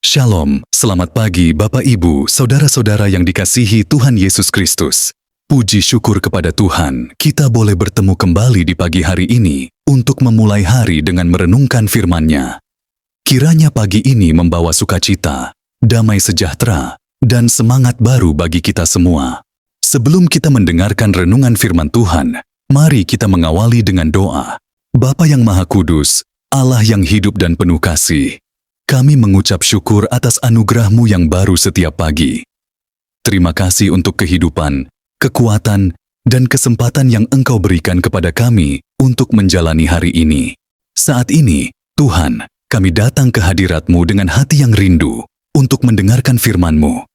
Shalom, selamat pagi Bapak Ibu, Saudara-saudara yang dikasihi Tuhan Yesus Kristus. Puji syukur kepada Tuhan, kita boleh bertemu kembali di pagi hari ini untuk memulai hari dengan merenungkan firman-Nya. Kiranya pagi ini membawa sukacita, damai sejahtera, dan semangat baru bagi kita semua. Sebelum kita mendengarkan renungan firman Tuhan, mari kita mengawali dengan doa. Bapa yang Maha Kudus, Allah yang hidup dan penuh kasih, kami mengucap syukur atas anugerah-Mu yang baru setiap pagi. Terima kasih untuk kehidupan, kekuatan, dan kesempatan yang Engkau berikan kepada kami untuk menjalani hari ini. Saat ini, Tuhan, kami datang ke hadirat-Mu dengan hati yang rindu untuk mendengarkan firman-Mu.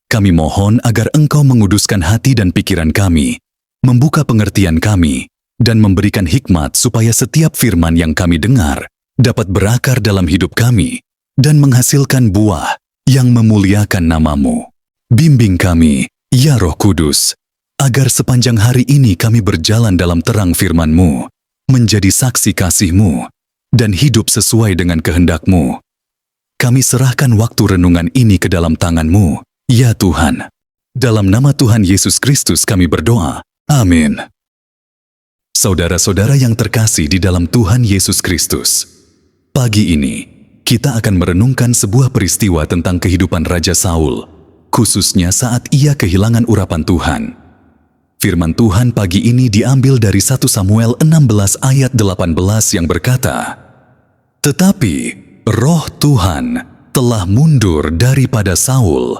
Kami mohon agar Engkau menguduskan hati dan pikiran kami, membuka pengertian kami, dan memberikan hikmat supaya setiap firman yang kami dengar dapat berakar dalam hidup kami dan menghasilkan buah yang memuliakan nama-Mu. Bimbing kami, ya Roh Kudus, agar sepanjang hari ini kami berjalan dalam terang firman-Mu, menjadi saksi kasih-Mu, dan hidup sesuai dengan kehendak-Mu. Kami serahkan waktu renungan ini ke dalam tangan-Mu, ya Tuhan. Dalam nama Tuhan Yesus Kristus kami berdoa. Amin. Saudara-saudara yang terkasih di dalam Tuhan Yesus Kristus, pagi ini, kita akan merenungkan sebuah peristiwa tentang kehidupan Raja Saul, khususnya saat ia kehilangan urapan Tuhan. Firman Tuhan pagi ini diambil dari 1 Samuel 16 ayat 18 yang berkata, "Tetapi roh Tuhan telah mundur daripada Saul,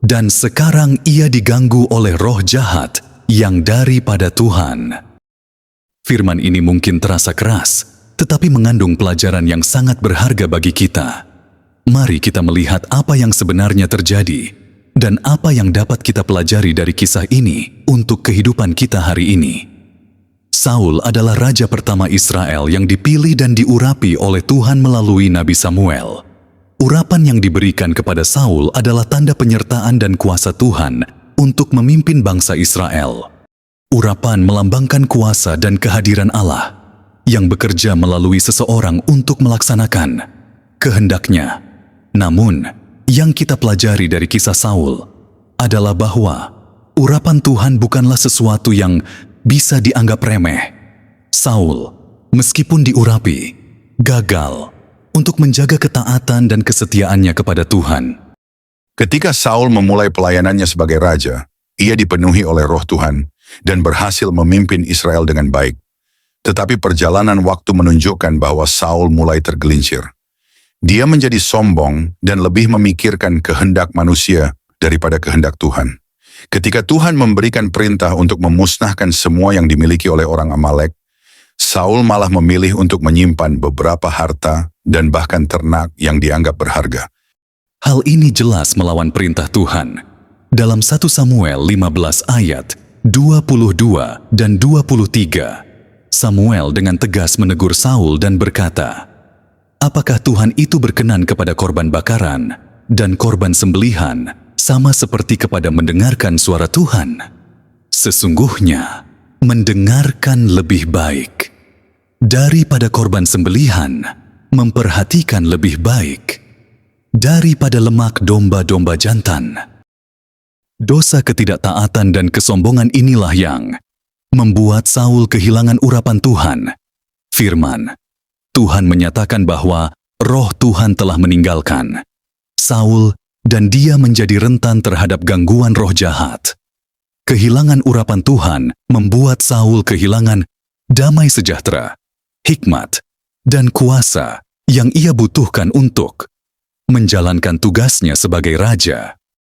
dan sekarang ia diganggu oleh roh jahat yang daripada Tuhan." Firman ini mungkin terasa keras, tetapi mengandung pelajaran yang sangat berharga bagi kita. Mari kita melihat apa yang sebenarnya terjadi dan apa yang dapat kita pelajari dari kisah ini untuk kehidupan kita hari ini. Saul adalah raja pertama Israel yang dipilih dan diurapi oleh Tuhan melalui Nabi Samuel. Urapan yang diberikan kepada Saul adalah tanda penyertaan dan kuasa Tuhan untuk memimpin bangsa Israel. Urapan melambangkan kuasa dan kehadiran Allah yang bekerja melalui seseorang untuk melaksanakan kehendak-Nya. Namun, yang kita pelajari dari kisah Saul adalah bahwa urapan Tuhan bukanlah sesuatu yang bisa dianggap remeh. Saul, meskipun diurapi, gagal untuk menjaga ketaatan dan kesetiaannya kepada Tuhan. Ketika Saul memulai pelayanannya sebagai raja, ia dipenuhi oleh roh Tuhan dan berhasil memimpin Israel dengan baik. Tetapi perjalanan waktu menunjukkan bahwa Saul mulai tergelincir. Dia menjadi sombong dan lebih memikirkan kehendak manusia daripada kehendak Tuhan. Ketika Tuhan memberikan perintah untuk memusnahkan semua yang dimiliki oleh orang Amalek, Saul malah memilih untuk menyimpan beberapa harta dan bahkan ternak yang dianggap berharga. Hal ini jelas melawan perintah Tuhan. Dalam 1 Samuel 15 ayat 22 dan 23, Samuel dengan tegas menegur Saul dan berkata, "Apakah Tuhan itu berkenan kepada korban bakaran dan korban sembelihan sama seperti kepada mendengarkan suara Tuhan? Sesungguhnya, mendengarkan lebih baik daripada korban sembelihan, memperhatikan lebih baik daripada lemak domba-domba jantan." Dosa ketidaktaatan dan kesombongan inilah yang membuat Saul kehilangan urapan Tuhan. Firman Tuhan menyatakan bahwa roh Tuhan telah meninggalkan Saul dan dia menjadi rentan terhadap gangguan roh jahat. Kehilangan urapan Tuhan membuat Saul kehilangan damai sejahtera, hikmat, dan kuasa yang ia butuhkan untuk menjalankan tugasnya sebagai raja.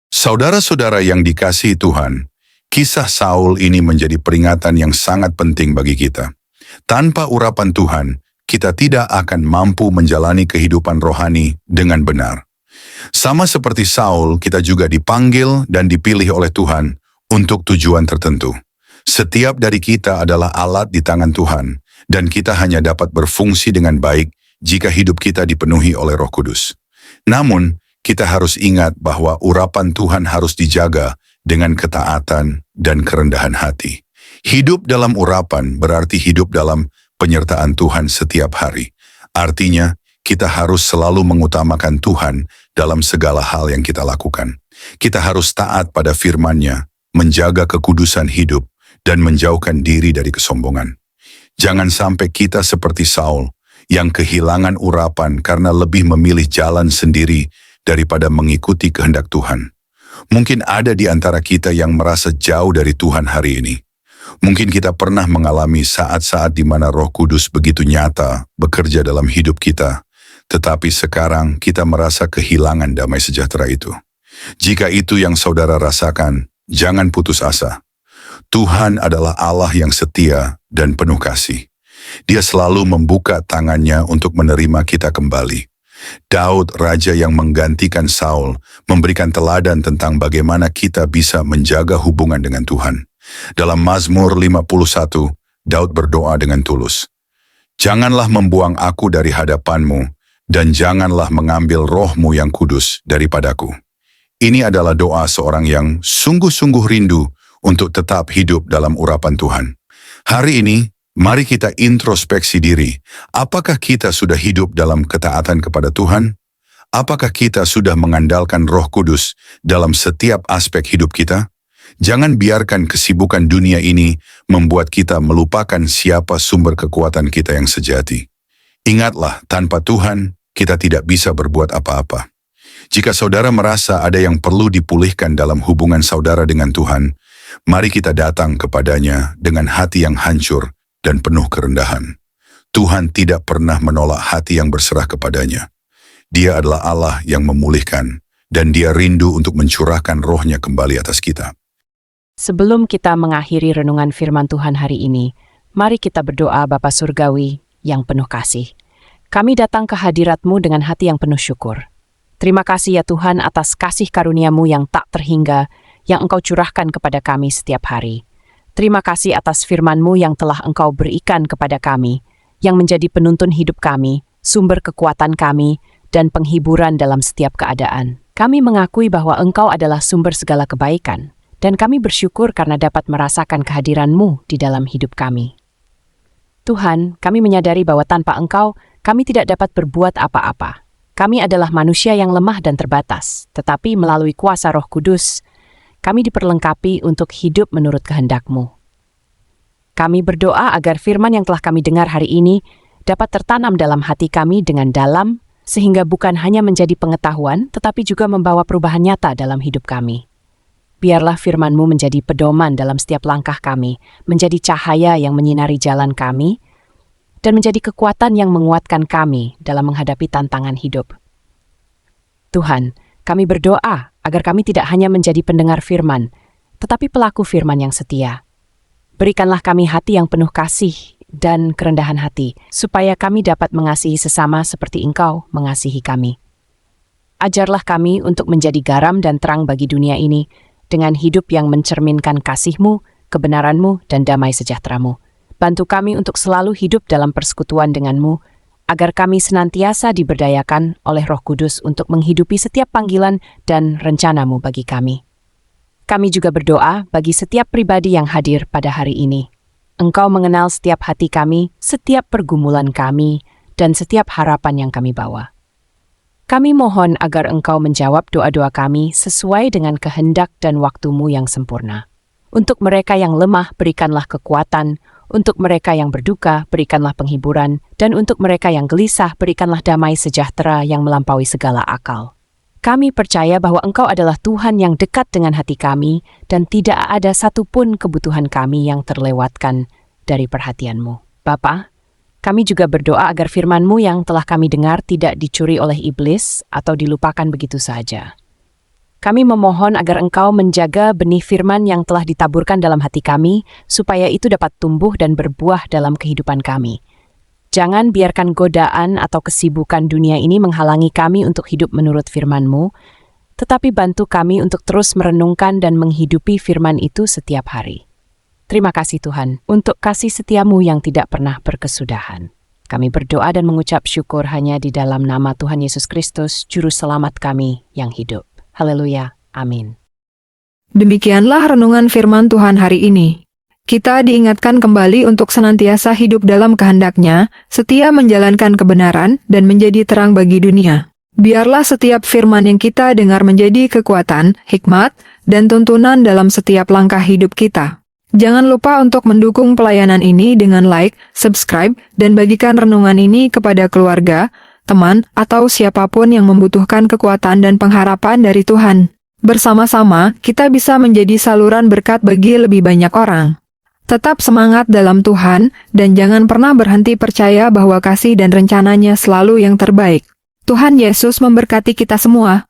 Saudara-saudara yang dikasihi Tuhan, kisah Saul ini menjadi peringatan yang sangat penting bagi kita. Tanpa urapan Tuhan, kita tidak akan mampu menjalani kehidupan rohani dengan benar. Sama seperti Saul, kita juga dipanggil dan dipilih oleh Tuhan untuk tujuan tertentu. Setiap dari kita adalah alat di tangan Tuhan, dan kita hanya dapat berfungsi dengan baik jika hidup kita dipenuhi oleh Roh Kudus. Namun, kita harus ingat bahwa urapan Tuhan harus dijaga dengan ketaatan dan kerendahan hati. Hidup dalam urapan berarti hidup dalam penyertaan Tuhan setiap hari. Artinya, kita harus selalu mengutamakan Tuhan dalam segala hal yang kita lakukan. Kita harus taat pada firman-Nya, menjaga kekudusan hidup, dan menjauhkan diri dari kesombongan. Jangan sampai kita seperti Saul, yang kehilangan urapan karena lebih memilih jalan sendiri daripada mengikuti kehendak Tuhan. Mungkin ada di antara kita yang merasa jauh dari Tuhan hari ini. Mungkin kita pernah mengalami saat-saat di mana Roh Kudus begitu nyata bekerja dalam hidup kita, tetapi sekarang kita merasa kehilangan damai sejahtera itu. Jika itu yang saudara rasakan, jangan putus asa. Tuhan adalah Allah yang setia dan penuh kasih. Dia selalu membuka tangannya untuk menerima kita kembali. Daud, raja yang menggantikan Saul, memberikan teladan tentang bagaimana kita bisa menjaga hubungan dengan Tuhan. Dalam Mazmur 51, Daud berdoa dengan tulus. Janganlah membuang aku dari hadapan-Mu, dan janganlah mengambil roh-Mu yang kudus daripadaku. Ini adalah doa seorang yang sungguh-sungguh rindu untuk tetap hidup dalam urapan Tuhan. Hari ini, mari kita introspeksi diri. Apakah kita sudah hidup dalam ketaatan kepada Tuhan? Apakah kita sudah mengandalkan Roh Kudus dalam setiap aspek hidup kita? Jangan biarkan kesibukan dunia ini membuat kita melupakan siapa sumber kekuatan kita yang sejati. Ingatlah, tanpa Tuhan, kita tidak bisa berbuat apa-apa. Jika saudara merasa ada yang perlu dipulihkan dalam hubungan saudara dengan Tuhan, mari kita datang kepadanya dengan hati yang hancur dan penuh kerendahan. Tuhan tidak pernah menolak hati yang berserah kepadanya. Dia adalah Allah yang memulihkan, dan Dia rindu untuk mencurahkan roh-Nya kembali atas kita. Sebelum kita mengakhiri renungan firman Tuhan hari ini, mari kita berdoa Bapa Surgawi yang penuh kasih. Kami datang ke hadirat-Mu dengan hati yang penuh syukur. Terima kasih ya Tuhan atas kasih karunia-Mu yang tak terhingga, yang Engkau curahkan kepada kami setiap hari. Terima kasih atas firman-Mu yang telah Engkau berikan kepada kami, yang menjadi penuntun hidup kami, sumber kekuatan kami, dan penghiburan dalam setiap keadaan. Kami mengakui bahwa Engkau adalah sumber segala kebaikan, dan kami bersyukur karena dapat merasakan kehadiran-Mu di dalam hidup kami. Tuhan, kami menyadari bahwa tanpa Engkau, kami tidak dapat berbuat apa-apa. Kami adalah manusia yang lemah dan terbatas, tetapi melalui kuasa Roh Kudus, kami diperlengkapi untuk hidup menurut kehendak-Mu. Kami berdoa agar firman yang telah kami dengar hari ini dapat tertanam dalam hati kami dengan dalam, sehingga bukan hanya menjadi pengetahuan, tetapi juga membawa perubahan nyata dalam hidup kami. Biarlah firman-Mu menjadi pedoman dalam setiap langkah kami, menjadi cahaya yang menyinari jalan kami, dan menjadi kekuatan yang menguatkan kami dalam menghadapi tantangan hidup. Tuhan, kami berdoa agar kami tidak hanya menjadi pendengar firman, tetapi pelaku firman yang setia. Berikanlah kami hati yang penuh kasih dan kerendahan hati, supaya kami dapat mengasihi sesama seperti Engkau mengasihi kami. Ajarlah kami untuk menjadi garam dan terang bagi dunia ini, dengan hidup yang mencerminkan kasih-Mu, kebenaran-Mu, dan damai sejahtera-Mu. Bantu kami untuk selalu hidup dalam persekutuan dengan-Mu, agar kami senantiasa diberdayakan oleh Roh Kudus untuk menghidupi setiap panggilan dan rencana-Mu bagi kami. Kami juga berdoa bagi setiap pribadi yang hadir pada hari ini. Engkau mengenal setiap hati kami, setiap pergumulan kami, dan setiap harapan yang kami bawa. Kami mohon agar Engkau menjawab doa-doa kami sesuai dengan kehendak dan waktu-Mu yang sempurna. Untuk mereka yang lemah, berikanlah kekuatan. Untuk mereka yang berduka, berikanlah penghiburan. Dan untuk mereka yang gelisah, berikanlah damai sejahtera yang melampaui segala akal. Kami percaya bahwa Engkau adalah Tuhan yang dekat dengan hati kami, dan tidak ada satupun kebutuhan kami yang terlewatkan dari perhatian-Mu. Bapa, kami juga berdoa agar firman-Mu yang telah kami dengar tidak dicuri oleh iblis atau dilupakan begitu saja. Kami memohon agar Engkau menjaga benih firman yang telah ditaburkan dalam hati kami, supaya itu dapat tumbuh dan berbuah dalam kehidupan kami. Jangan biarkan godaan atau kesibukan dunia ini menghalangi kami untuk hidup menurut firman-Mu, tetapi bantu kami untuk terus merenungkan dan menghidupi firman itu setiap hari. Terima kasih Tuhan untuk kasih setia-Mu yang tidak pernah berkesudahan. Kami berdoa dan mengucap syukur hanya di dalam nama Tuhan Yesus Kristus, Juru Selamat kami yang hidup. Haleluya. Amin. Demikianlah renungan firman Tuhan hari ini. Kita diingatkan kembali untuk senantiasa hidup dalam kehendak-Nya, setia menjalankan kebenaran, dan menjadi terang bagi dunia. Biarlah setiap firman yang kita dengar menjadi kekuatan, hikmat, dan tuntunan dalam setiap langkah hidup kita. Jangan lupa untuk mendukung pelayanan ini dengan like, subscribe, dan bagikan renungan ini kepada keluarga, teman, atau siapapun yang membutuhkan kekuatan dan pengharapan dari Tuhan. Bersama-sama, kita bisa menjadi saluran berkat bagi lebih banyak orang. Tetap semangat dalam Tuhan, dan jangan pernah berhenti percaya bahwa kasih dan rencananya selalu yang terbaik. Tuhan Yesus memberkati kita semua.